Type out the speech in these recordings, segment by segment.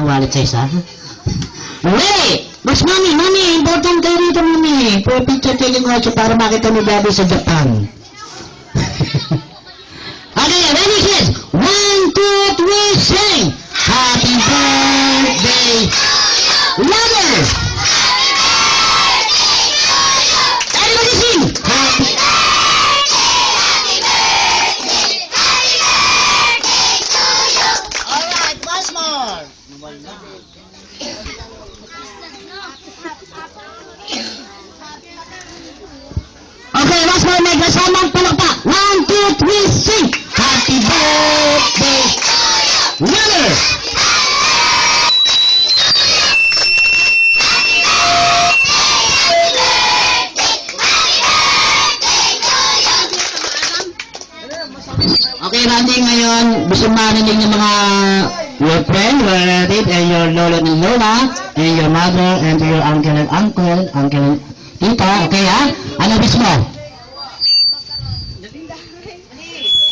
wallet sa isa. Ready! Mas mami, important kayo rito, mami. For picture taking also para makita ni Daddy sa Japan. Okay, ready kids? 1, 2, 3, sing! Happy birthday! Louder! Everybody sing! Happy Alright, once more. Okay, once more, may kasamang palakpak. 1, 2, 3, sing! Happy birthday! Louder! Okay, Randy, ngayon, gusto marinig ng mga your friend, your relative, and your lolo and lola, and your mother, and your uncle and tita, okay ha? Ano gusto mo?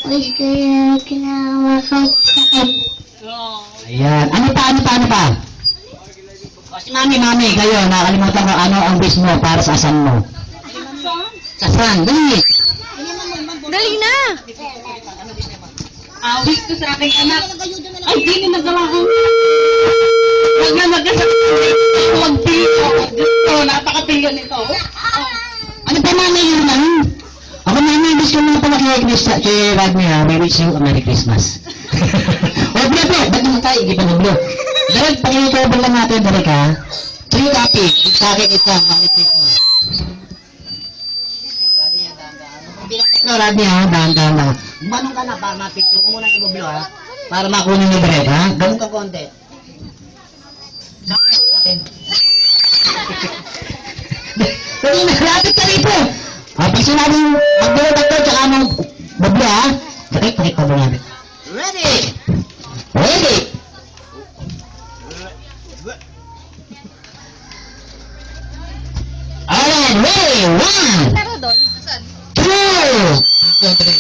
Wish ko yung kinawakot-sakit. Ayan. Ano pa? O, si mami, kayo, nakalimutan ko ano ang wish mo para sa asan mo. Sa asan, dali. Dali na! Wish ko sa aking anak. Ay, di na nagalahan. Huwag na magkasakit. Huwag dito. Gusto, napakapilyo nito. Ano pa mami yun lang? Ako mami, wish ko naman pala kay Rodney ha, we wish you a Merry Christmas. O, bro, ba't naman tayo, hindi pa nablo? Direk, pakikikabal lang natin, Direk ha. 3 copy, sa akin isa, Merry Christmas. No, Rodney ha, dahan-dahan lang. Manong ka na, para mapicture ko muna yung bublo ha. Para makunin yung Direk ha. Ganun ka konti. Dali na, lapit ka rito. Pag sinabing magbulo tatlo, tsaka anong bublo ha. Direk, pa ba natin? Ready! Ready! Alright, ready! 1, 2,